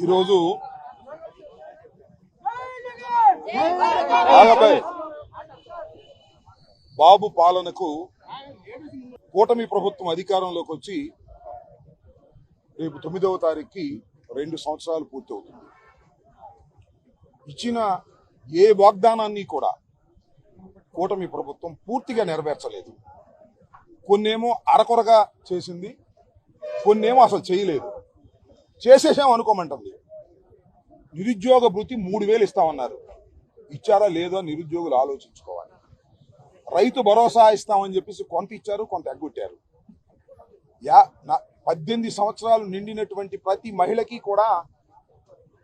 ఈరోజు బాబు పాలనకు కూటమి ప్రభుత్వం అధికారంలోకి వచ్చి రేపు 9వ తారీఖుకి 2 సంవత్సరాలు పూర్తవుతుంది. ఇచ్చిన ఏ వాగ్దానాన్ని కూడా కూటమి ప్రభుత్వం పూర్తిగా నెరవేర్చలేదు. కొన్నేమో అరకొరగా చేసింది, కొన్నేమో అసలు చేయలేదు. చేసేసాం అనుకోమంటుంది. నిరుద్యోగ భృతి 3000 ఇస్తామన్నారు. ఇచ్చారా లేదో నిరుద్యోగులు ఆలోచించుకోవాలి. రైతు భరోసా ఇస్తామని చెప్పేసి కొంత ఇచ్చారు, కొంత ఎగ్గొట్టారు. 18 సంవత్సరాలు నిండినటువంటి ప్రతి మహిళకి కూడా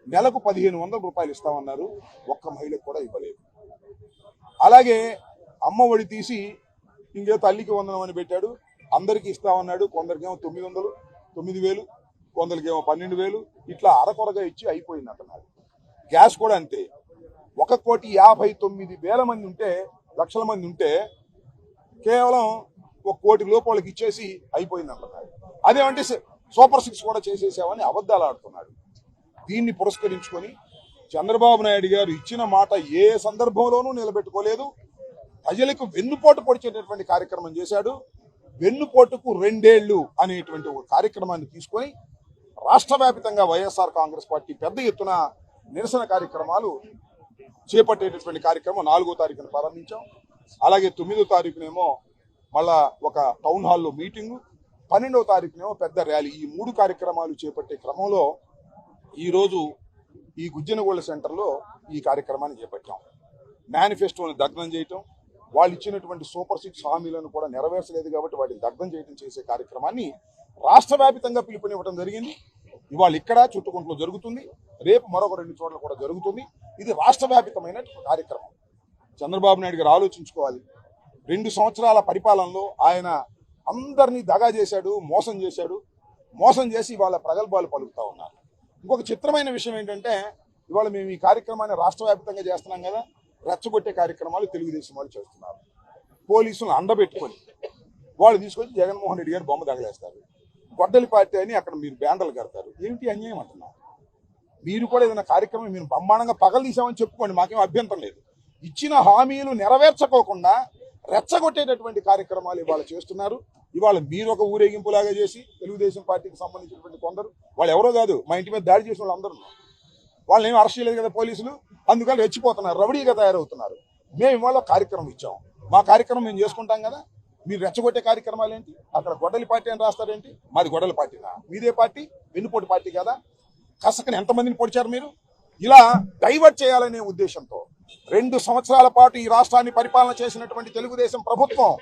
నెలకు 1500 రూపాయలు ఇస్తామన్నారు. ఒక్క మహిళకు కూడా ఇవ్వలేదు. అలాగే అమ్మ ఒడి తీసి ఇంకే తల్లికి వందనం అని పెట్టాడు. అందరికీ ఇస్తామన్నాడు. కొందరికేమో 900, 9000, కొందరికేమో 12,000 ఇట్లా అరకొరగా ఇచ్చి అయిపోయింది అంటున్నారు. గ్యాస్ కూడా అంతే. 1,59,00,000 మంది ఉంటే, లక్షల మంది ఉంటే కేవలం 1 కోటి లోపలికి ఇచ్చేసి అయిపోయింది అంటున్నారు. అదేమంటే సూపర్ 6 కూడా చేసేసామని అబద్ధాలు ఆడుతున్నాడు. దీన్ని పురస్కరించుకొని చంద్రబాబు నాయుడు గారు ఇచ్చిన మాట ఏ సందర్భంలోనూ నిలబెట్టుకోలేదు. ప్రజలకు వెన్నుపోటు పొడిచేటటువంటి కార్యక్రమం చేశాడు. వెన్నుపోటుకు 2 ఏళ్లు అనేటువంటి ఒక కార్యక్రమాన్ని తీసుకొని రాష్ట్ర వ్యాప్తంగా వైఎస్ఆర్ కాంగ్రెస్ పార్టీ పెద్ద ఎత్తున నిరసన కార్యక్రమాలు చేపట్టేటటువంటి కార్యక్రమం 4వ తారీఖున ప్రారంభించాం. అలాగే 9వ తారీఖునేమో మళ్ళా ఒక టౌన్ హాల్లో మీటింగు, 12వ తారీఖునేమో పెద్ద ర్యాలీ. ఈ 3 కార్యక్రమాలు చేపట్టే క్రమంలో ఈరోజు ఈ గుజ్జనగోళ్ళ సెంటర్లో ఈ కార్యక్రమాన్ని చేపట్టాం. మేనిఫెస్టోని దగ్ధం చేయటం, వాళ్ళు ఇచ్చినటువంటి సూపర్ 6 హామీలను కూడా నెరవేర్చలేదు కాబట్టి వాటిని దగ్ధం చేయడం చేసే కార్యక్రమాన్ని రాష్ట్ర వ్యాప్తంగా పిలుపునివ్వడం జరిగింది. ఇవాళ ఇక్కడ చుట్టుకుంటలో జరుగుతుంది, రేపు మరొక 2 చోట్ల కూడా జరుగుతుంది. ఇది రాష్ట్ర వ్యాప్తమైన కార్యక్రమం. చంద్రబాబు నాయుడు గారు ఆలోచించుకోవాలి. 2 సంవత్సరాల పరిపాలనలో ఆయన అందరినీ దగా చేశాడు, మోసం చేశాడు. మోసం చేసి ఇవాళ ప్రగల్భాలు పలుకుతా ఉన్నారు. ఇంకొక చిత్రమైన విషయం ఏంటంటే, ఇవాళ మేము ఈ కార్యక్రమాన్ని రాష్ట్ర వ్యాప్తంగా చేస్తున్నాం కదా, రెచ్చగొట్టే కార్యక్రమాలు తెలుగుదేశం వాళ్ళు చేస్తున్నారు. పోలీసులను అండబెట్టుకొని వాళ్ళు తీసుకొచ్చి జగన్మోహన్ రెడ్డి గారు బొమ్మ తగలేస్తారు. గొడ్డలి పార్టీ అని అక్కడ మీరు బ్యానర్లు కడతారు. ఏమిటి అన్యాయం అంటున్నారు? మీరు కూడా ఏదైనా కార్యక్రమం మీరు బ్రహ్మాండంగా పగలు తీసామని చెప్పుకోండి, మాకేం అభ్యంతరం లేదు. ఇచ్చిన హామీలు నెరవేర్చకోకుండా రెచ్చగొట్టేటటువంటి కార్యక్రమాలు ఇవాళ చేస్తున్నారు. ఇవాళ మీరు ఒక ఊరేగింపులాగా చేసి తెలుగుదేశం పార్టీకి సంబంధించినటువంటి కొందరు, వాళ్ళు ఎవరో కాదు, మా ఇంటి మీద దాడి చేసిన వాళ్ళు అందరూ, వాళ్ళని ఏమి అరెస్ట్ చేయలేదు కదా పోలీసులు, అందుకని రెచ్చిపోతున్నారు, రౌడీగా తయారవుతున్నారు. మేము ఇవాళ కార్యక్రమం ఇచ్చాం, మా కార్యక్రమం మేము చేసుకుంటాం కదా. మీరు రెచ్చగొట్టే కార్యక్రమాలు ఏంటి? అక్కడ గొడ్డలి పార్టీ అని రాస్తారేంటి? మాది గొడ్డలి పార్టీనా? మీదే పార్టీ, వెన్నుపోటు పార్టీ కదా. కసకని ఎంతమందిని పొడిచారు మీరు? ఇలా డైవర్ట్ చేయాలనే ఉద్దేశంతో 2 సంవత్సరాల పాటు ఈ రాష్ట్రాన్ని పరిపాలన చేసినటువంటి తెలుగుదేశం ప్రభుత్వం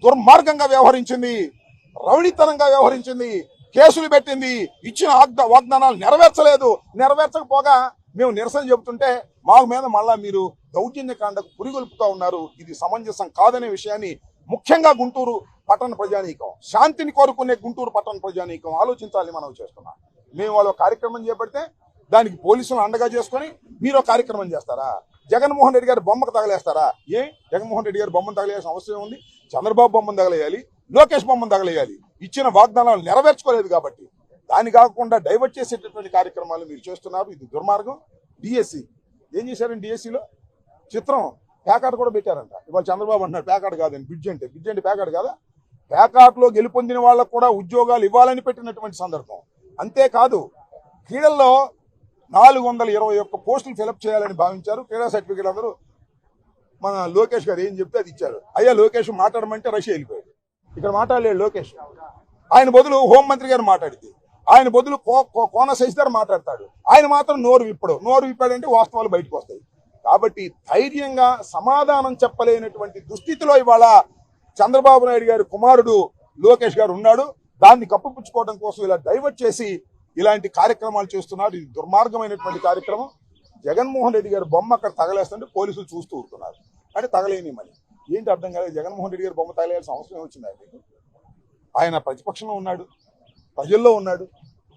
దుర్మార్గంగా వ్యవహరించింది, రౌడీతనంగా వ్యవహరించింది, కేసులు పెట్టింది, ఇచ్చిన వాగ్దానాలు నెరవేర్చలేదు. నెరవేర్చకపోగా మేము నిరసన చెబుతుంటే మా మీద మళ్ళా మీరు దౌర్జన్యకాండకు పురిగొల్పుతూ ఉన్నారు. ఇది సమంజసం కాదనే విషయాన్ని ముఖ్యంగా గుంటూరు పట్టణ ప్రజానీకం, శాంతిని కోరుకునే గుంటూరు పట్టణ ప్రజానీకం ఆలోచించాలి. మనం చేస్తున్నాం. మేము వాళ్ళు కార్యక్రమం చేపడితే దానికి పోలీసులను అండగా చేసుకొని మీరు కార్యక్రమం చేస్తారా? జగన్మోహన్ రెడ్డి గారి బొమ్మకు తగలేస్తారా? జగన్మోహన్ రెడ్డి గారి బొమ్మను తగలేయాల్సిన అవసరం ఉంది? చంద్రబాబు బొమ్మను తగలేయాలి, లోకేష్ బొమ్మను తగలేయాలి. ఇచ్చిన వాగ్దానాలు నెరవేర్చుకోలేదు కాబట్టి దాన్ని కాకుండా డైవర్ట్ చేసేటటువంటి కార్యక్రమాలు మీరు చేస్తున్నారు. ఇది దుర్మార్గం. డిఎస్సి ఏం చేశారండి? డిఎస్సిలో చిత్రం ప్యాకాట్ కూడా పెట్టారంట. ఇవాళ చంద్రబాబు అంటున్నాడు ప్యాకాట్ కాదని. బ్రిడ్జ్ అంటే ప్యాకాట్ కాదా? ప్యాకాట్లో గెలుపొందిన వాళ్ళకు కూడా ఉద్యోగాలు ఇవ్వాలని పెట్టినటువంటి సందర్భం. అంతేకాదు, క్రీడల్లో 421 పోస్టులు ఫిలప్ చేయాలని భావించారు. క్రీడా సర్టిఫికేట్ అందరూ మన లోకేష్ గారు ఏం చెప్తే అది ఇచ్చారు. అయ్యా లోకేష్ మాట్లాడమంటే రష్యా వెళ్ళిపోయాడు. ఇక్కడ మాట్లాడలేడు లోకేష్. ఆయన బదులు హోంమంత్రి గారు మాట్లాడితే, ఆయన బదులు కోన శశిధర్ మాట్లాడతాడు. ఆయన మాత్రం నోరు విప్పాడంటే వాస్తవాలు బయటకు వస్తాయి. కాబట్టి ధైర్యంగా సమాధానం చెప్పలేనటువంటి దుస్థితిలో ఇవాళ చంద్రబాబు నాయుడు గారి కుమారుడు లోకేష్ గారు ఉన్నాడు. దాన్ని కప్పిపుచ్చుకోవడం కోసం ఇలా డైవర్ట్ చేసి ఇలాంటి కార్యక్రమాలు చేస్తున్నారు. ఇది దుర్మార్గమైనటువంటి కార్యక్రమం. జగన్మోహన్ రెడ్డి గారి బొమ్మ అక్కడ తగలేస్తుంటే పోలీసులు చూస్తూ ఊరుతున్నారు. అంటే తగలేని మళ్ళీ ఏంటి అర్థం కాలేదు. జగన్మోహన్ రెడ్డి గారి బొమ్మ తగలేయాల్సిన అవసరం వచ్చింది ఆయనకు. ఆయన ప్రతిపక్షంలో ఉన్నాడు, ప్రజల్లో ఉన్నాడు.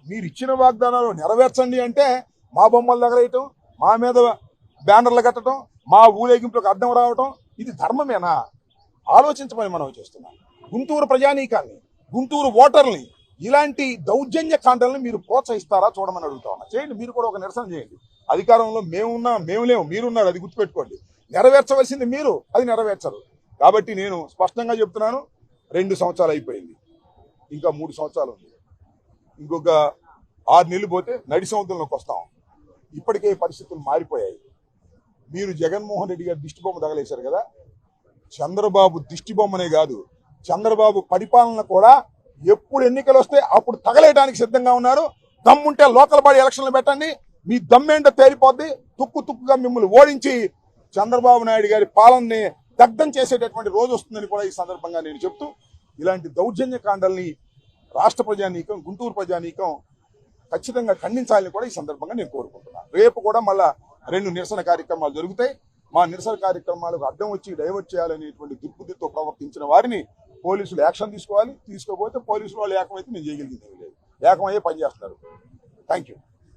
మీరు ఇచ్చిన వాగ్దానాలు నెరవేర్చండి అంటే మా బొమ్మలు తగలేయటం, మా మీద బ్యానర్లు కట్టడం, మా ఊరేగింపులకు అడ్డం రావటం, ఇది ధర్మమేనా? ఆలోచించమని మనం చేస్తున్నాం. గుంటూరు ప్రజానీకాన్ని గుంటూరు ఓటర్ని ఇలాంటి దౌర్జన్య కాండల్ని మీరు ప్రోత్సహిస్తారా చూడమని అడుగుతా ఉన్నా. చేయండి, మీరు కూడా ఒక నిరసన చేయండి. అధికారంలో మేము లేవు, మీరున్నారు, అది గుర్తుపెట్టుకోండి. నెరవేర్చవలసింది మీరు, అది నెరవేర్చరు. కాబట్టి నేను స్పష్టంగా చెప్తున్నాను, 2 సంవత్సరాలు అయిపోయింది, ఇంకా 3 సంవత్సరాలు ఉంది. ఇంకొక 6 నెలలు పోతే నడి సముద్రంలోకి వస్తాం. ఇప్పటికే పరిస్థితులు మారిపోయాయి. మీరు జగన్మోహన్ రెడ్డి గారు దిష్టిబొమ్మ తగలేశారు కదా. చంద్రబాబు దిష్టిబొమ్మనే కాదు, చంద్రబాబు పరిపాలన కూడా ఎప్పుడు ఎన్నికలు వస్తే అప్పుడు తగలేయడానికి సిద్ధంగా ఉన్నారు. దమ్ముంటే లోకల్ బాడీ ఎలక్షన్లు పెట్టండి, మీ దమ్మేంటో తేలిపోద్ది. తుక్కుగా మిమ్మల్ని ఓడించి చంద్రబాబు నాయుడు గారి పాలనని దగ్ధం చేసేటటువంటి రోజు వస్తుందని కూడా ఈ సందర్భంగా నేను చెప్తూ, ఇలాంటి దౌర్జన్య కాండల్ని రాష్ట్ర ప్రజానీకం, గుంటూరు ప్రజానీకం ఖచ్చితంగా ఖండించాలని కూడా ఈ సందర్భంగా నేను కోరుకుంటున్నాను. రేపు కూడా మళ్ళా 2 నిరసన కార్యక్రమాలు జరుగుతాయి. మా నిరసన కార్యక్రమాలకు అడ్డం వచ్చి డైవర్ట్ చేయాలనేటువంటి దుర్బుద్ధితో ప్రవర్తించిన వారిని పోలీసులు యాక్షన్ తీసుకోవాలి. తీసుకోకపోతే పోలీసులు వాళ్ళు ఏకమైతే నేను చేయగలిగింది ఏమీ లేదు. ఏకమయ్యే పనిచేస్తున్నారు. Thank you.